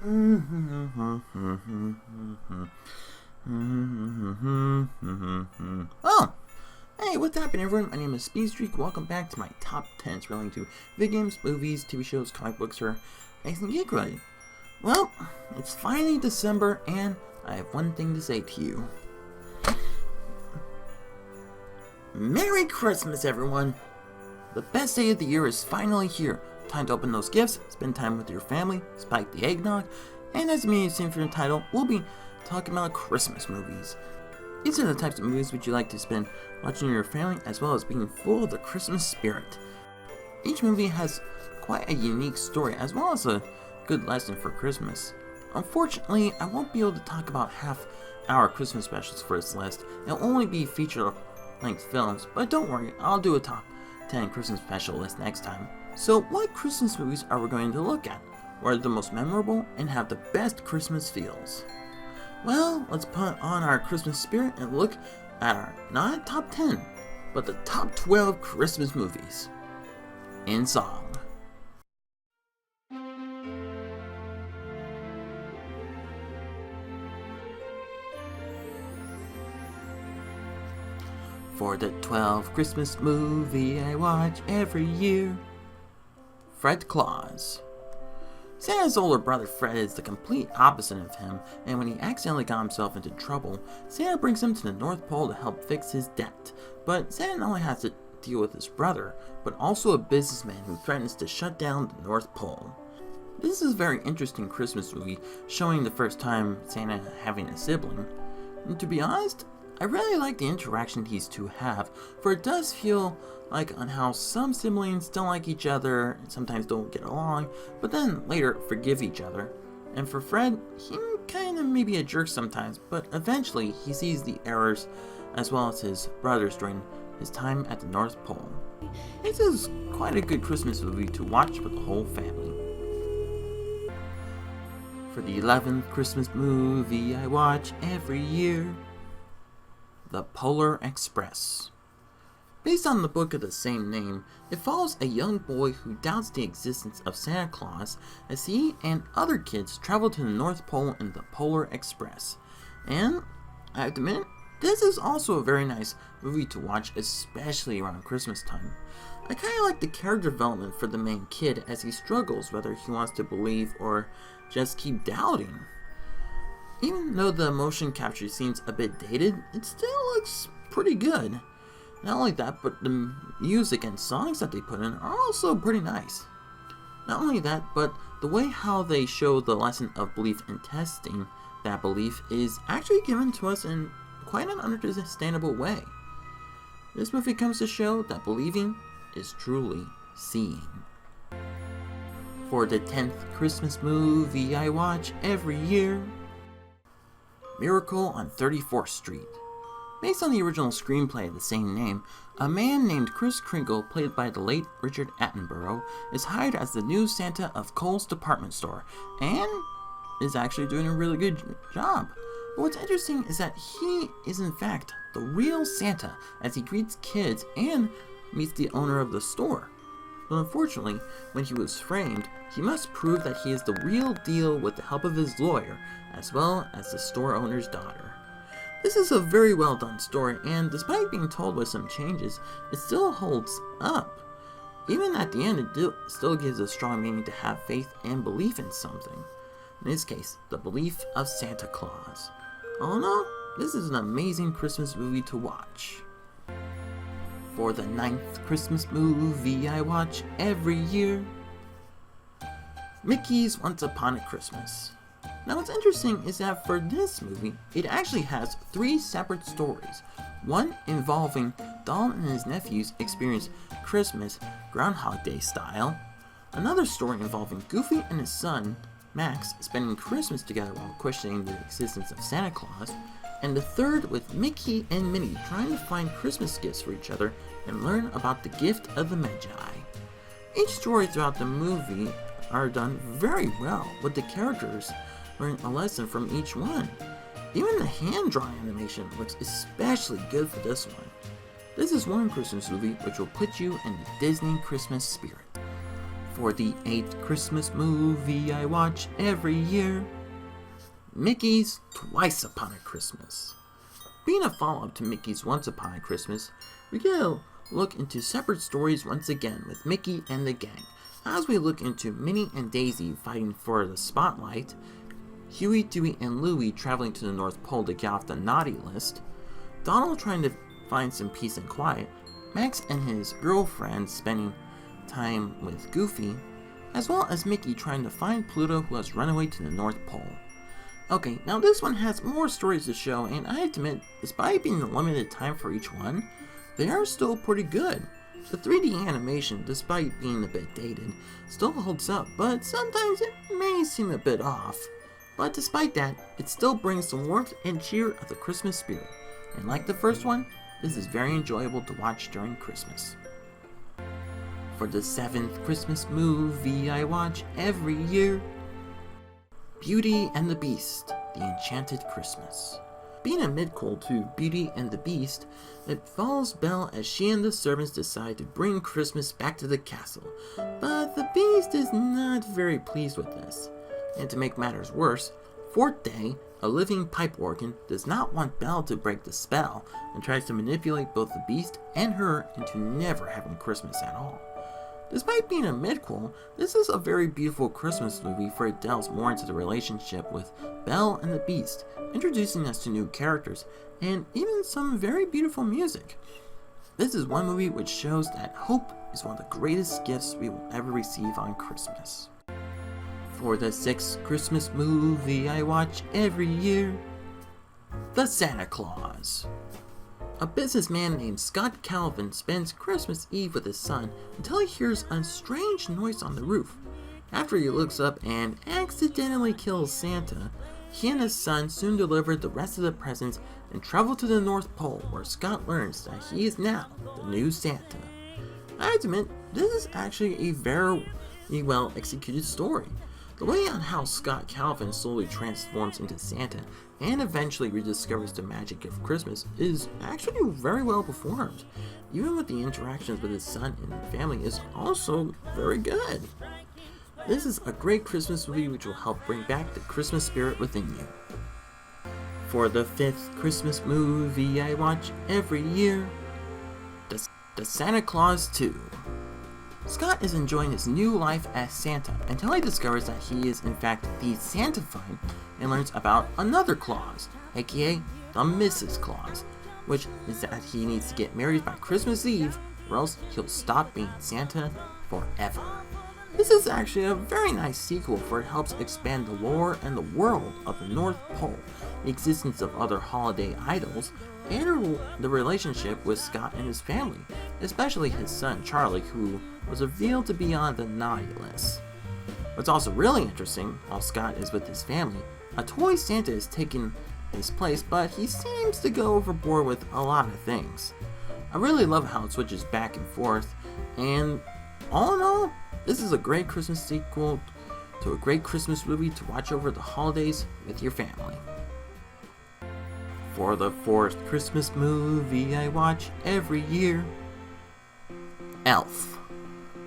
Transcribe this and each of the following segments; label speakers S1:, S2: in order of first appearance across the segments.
S1: Oh! Hey, what's happening, everyone? My name is Speedstreak. Welcome back to my top 10s relating to video games, movies, TV shows, comic books, or anything geek related. Well, it's finally December, and I have one thing to say to you. Merry Christmas, everyone! The best day of the year is finally here. Time to open those gifts, spend time with your family, spike the eggnog, and as you may have seen from the title, we'll be talking about Christmas movies. These are the types of movies which you like to spend watching with your family, as well as being full of the Christmas spirit. Each movie has quite a unique story, as well as a good lesson for Christmas. Unfortunately, I won't be able to talk about half-hour Christmas specials for this list. It'll only be feature-length films, but don't worry, I'll do a top 10 Christmas special list next time. So what Christmas movies are we going to look at? What are the most memorable and have the best Christmas feels? Well, let's put on our Christmas spirit and look at our not top 10, but the top 12 Christmas movies in song. For the 12th Christmas movie I watch every year, Klaus. Santa's older brother Fred is the complete opposite of him, and when he accidentally got himself into trouble, Santa brings him to the North Pole to help fix his debt. But Santa not only has to deal with his brother, but also a businessman who threatens to shut down the North Pole. This is a very interesting Christmas movie, showing the first time Santa having a sibling. And to be honest, I really like the interaction these two have, for it does feel like on how some siblings don't like each other and sometimes don't get along, but then later forgive each other. And for Fred, he kind of may be a jerk sometimes, but eventually he sees the errors as well as his brothers during his time at the North Pole. This is quite a good Christmas movie to watch with the whole family. For the 11th Christmas movie I watch every year, The Polar Express. Based on the book of the same name, it follows a young boy who doubts the existence of Santa Claus as he and other kids travel to the North Pole in the Polar Express. And, I have to admit, this is also a very nice movie to watch, especially around Christmas time. I kinda like the character development for the main kid as he struggles whether he wants to believe or just keep doubting. Even though the motion capture seems a bit dated, it still looks pretty good. Not only that, but the music and songs that they put in are also pretty nice. Not only that, but the way how they show the lesson of belief and testing that belief is actually given to us in quite an understandable way. This movie comes to show that believing is truly seeing. For the 10th Christmas movie I watch every year, Miracle on 34th Street. Based on the original screenplay of the same name, a man named Kris Kringle, played by the late Richard Attenborough, is hired as the new Santa of Kohl's department store, and is actually doing a really good job. But what's interesting is that he is in fact the real Santa, as he greets kids and meets the owner of the store. But unfortunately, when he was framed, he must prove that he is the real deal with the help of his lawyer, as well as the store owner's daughter. This is a very well done story, and despite being told with some changes, it still holds up. Even at the end, it still gives a strong meaning to have faith and belief in something. In this case, the belief of Santa Claus. All in all, this is an amazing Christmas movie to watch. For the 9th Christmas movie I watch every year, Mickey's Once Upon a Christmas. Now what's interesting is that for this movie, it actually has 3 separate stories. One involving Donald and his nephews experience Christmas Groundhog Day style. Another story involving Goofy and his son, Max, spending Christmas together while questioning the existence of Santa Claus. And the third with Mickey and Minnie trying to find Christmas gifts for each other and learn about the gift of the Magi. Each story throughout the movie are done very well, with the characters learn a lesson from each one. Even the hand-drawn animation looks especially good for this one. This is one Christmas movie which will put you in the Disney Christmas spirit. For the 8th Christmas movie I watch every year, Mickey's Twice Upon a Christmas. Being a follow-up to Mickey's Once Upon a Christmas, we get a look into separate stories once again with Mickey and the gang, as we look into Minnie and Daisy fighting for the spotlight, Huey, Dewey, and Louie traveling to the North Pole to get off the naughty list, Donald trying to find some peace and quiet, Max and his girlfriend spending time with Goofy, as well as Mickey trying to find Pluto, who has run away to the North Pole. Okay, now this one has more stories to show, and I admit, despite being a limited time for each one, they are still pretty good. The 3D animation, despite being a bit dated, still holds up, but sometimes it may seem a bit off. But despite that, it still brings the warmth and cheer of the Christmas spirit, and like the first one, this is very enjoyable to watch during Christmas. For the 7th Christmas movie I watch every year, Beauty and the Beast, The Enchanted Christmas. Being a midquel to Beauty and the Beast, it follows Belle as she and the servants decide to bring Christmas back to the castle, but the Beast is not very pleased with this. And to make matters worse, Fourth Day, a living pipe organ, does not want Belle to break the spell and tries to manipulate both the Beast and her into never having Christmas at all. Despite being a midquel, this is a very beautiful Christmas movie, for it delves more into the relationship with Belle and the Beast, introducing us to new characters and even some very beautiful music. This is one movie which shows that hope is one of the greatest gifts we will ever receive on Christmas. For the 6th Christmas movie I watch every year, The Santa Claus. A businessman named Scott Calvin spends Christmas Eve with his son until he hears a strange noise on the roof. After he looks up and accidentally kills Santa, he and his son soon deliver the rest of the presents and travel to the North Pole, where Scott learns that he is now the new Santa. I admit, this is actually a very well executed story. The way on how Scott Calvin slowly transforms into Santa and eventually rediscovers the magic of Christmas is actually very well performed. Even with the interactions with his son and family is also very good. This is a great Christmas movie which will help bring back the Christmas spirit within you. For the 5th Christmas movie I watch every year, The Santa Claus 2. Scott is enjoying his new life as Santa until he discovers that he is in fact de-Santified and learns about another Claus, aka the Mrs. Claus, which is that he needs to get married by Christmas Eve or else he'll stop being Santa forever. This is actually a very nice sequel, for it helps expand the lore and the world of the North Pole, the existence of other holiday idols, and the relationship with Scott and his family, especially his son Charlie, who was revealed to be on the naughty list. What's also really interesting, while Scott is with his family, a toy Santa is taking his place, but he seems to go overboard with a lot of things. I really love how it switches back and forth, and all in all, this is a great Christmas sequel to a great Christmas movie to watch over the holidays with your family. For the 4th Christmas movie I watch every year, Elf.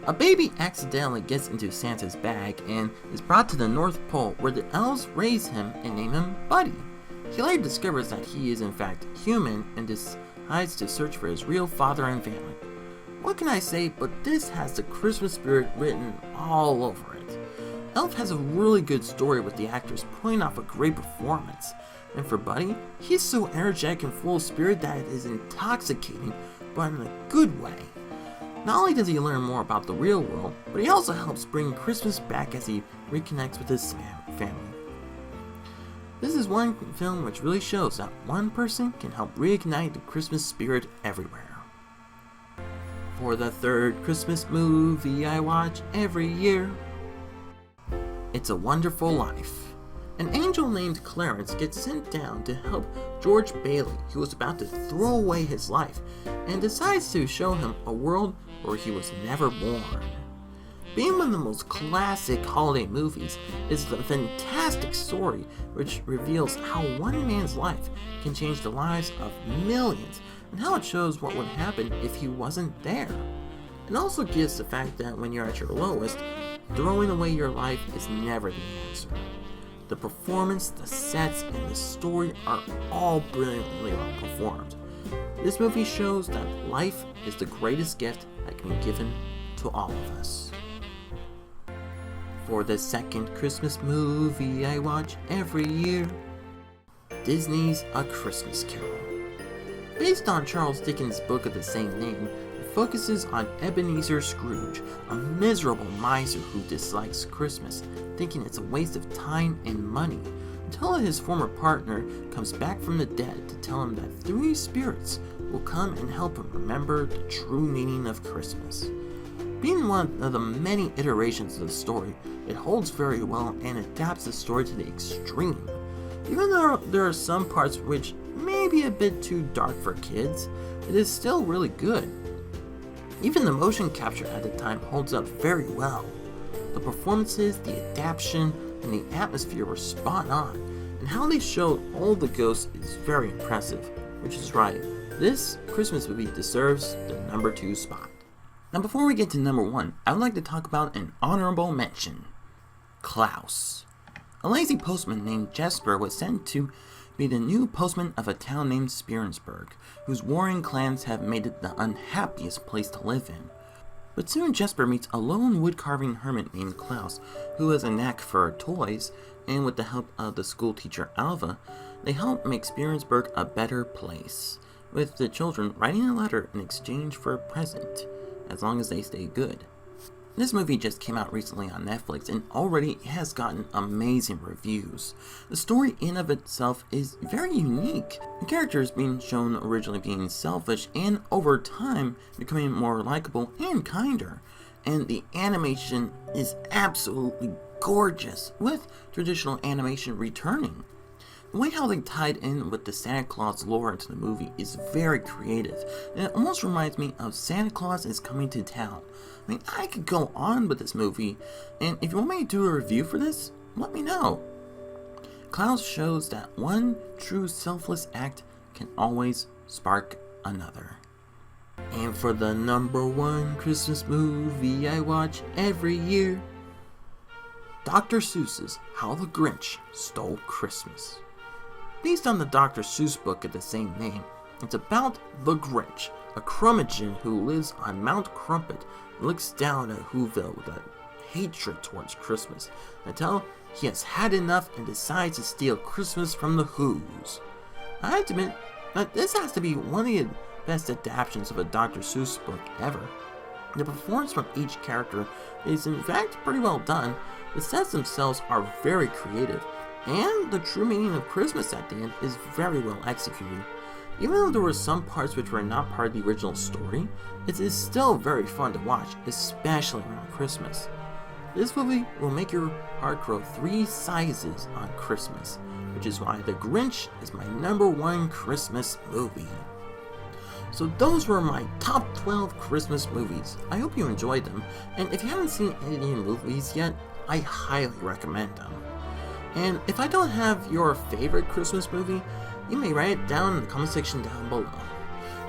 S1: A baby accidentally gets into Santa's bag and is brought to the North Pole, where the elves raise him and name him Buddy. He later discovers that he is in fact human and decides to search for his real father and family. What can I say, but this has the Christmas spirit written all over it. Elf has a really good story with the actors pulling off a great performance. And for Buddy, he's so energetic and full of spirit that it is intoxicating, but in a good way. Not only does he learn more about the real world, but he also helps bring Christmas back as he reconnects with his family. This is one film which really shows that one person can help reignite the Christmas spirit everywhere. For the 3rd Christmas movie I watch every year, It's a Wonderful Life. An angel named Clarence gets sent down to help George Bailey, who was about to throw away his life, and decides to show him a world where he was never born. Being one of the most classic holiday movies, is a fantastic story which reveals how one man's life can change the lives of millions, and how it shows what would happen if he wasn't there. It also gives the fact that when you're at your lowest, throwing away your life is never the answer. The performance, the sets, and the story are all brilliantly performed. This movie shows that life is the greatest gift that can be given to all of us. For the second Christmas movie I watch every year, Disney's A Christmas Carol. Based on Charles Dickens' book of the same name, it focuses on Ebenezer Scrooge, a miserable miser who dislikes Christmas, thinking it's a waste of time and money, until his former partner comes back from the dead to tell him that 3 spirits will come and help him remember the true meaning of Christmas. Being one of the many iterations of the story, it holds very well and adapts the story to the extreme. Even though there are some parts which may be a bit too dark for kids, it is still really good. Even the motion capture at the time holds up very well. The performances, the adaptation, and the atmosphere were spot on, and how they showed all the ghosts is very impressive, which is right. This Christmas movie deserves the number 2 spot. Now before we get to number 1, I would like to talk about an honorable mention. Klaus. A lazy postman named Jesper was sent to be the new postman of a town named Speedstreak, whose warring clans have made it the unhappiest place to live in. But soon Jesper meets a lone wood-carving hermit named Klaus, who has a knack for toys, and with the help of the school teacher Alva, they help make Speedstreak a better place, with the children writing a letter in exchange for a present, as long as they stay good. This movie just came out recently on Netflix and already has gotten amazing reviews. The story in of itself is very unique. The characters being shown originally being selfish and over time becoming more likable and kinder. And the animation is absolutely gorgeous, with traditional animation returning. The way how they tied in with the Santa Claus lore into the movie is very creative, and it almost reminds me of Santa Claus is Coming to Town. I mean, I could go on with this movie, and if you want me to do a review for this, let me know. Klaus shows that one true selfless act can always spark another. And for the number 1 Christmas movie I watch every year, Dr. Seuss's How the Grinch Stole Christmas. Based on the Dr. Seuss book of the same name, it's about the Grinch, a curmudgeon who lives on Mount Crumpet and looks down at Whoville with a hatred towards Christmas, until he has had enough and decides to steal Christmas from the Who's. I have to admit that this has to be one of the best adaptations of a Dr. Seuss book ever. The performance from each character is in fact pretty well done, the sets themselves are very creative, and the true meaning of Christmas at the end is very well executed. Even though there were some parts which were not part of the original story, it is still very fun to watch, especially around Christmas. This movie will make your heart grow 3 sizes on Christmas, which is why The Grinch is my number 1 Christmas movie. So those were my top 12 Christmas movies. I hope you enjoyed them, and if you haven't seen any of the movies yet, I highly recommend them. And if I don't have your favorite Christmas movie, you may write it down in the comment section down below.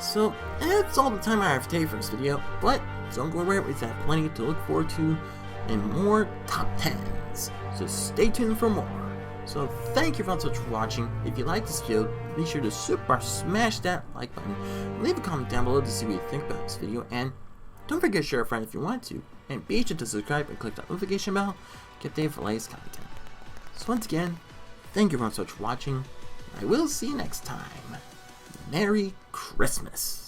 S1: So that's all the time I have today for this video, but don't go away, we've got plenty to look forward to and more top 10s. So stay tuned for more. So thank you very much for watching. If you like this video, be sure to super smash that like button, leave a comment down below to see what you think about this video, and don't forget to share a friend if you want to, and be sure to subscribe and click that notification bell to get updated for latest content. So once again, thank you very much for watching. I will see you next time. Merry Christmas.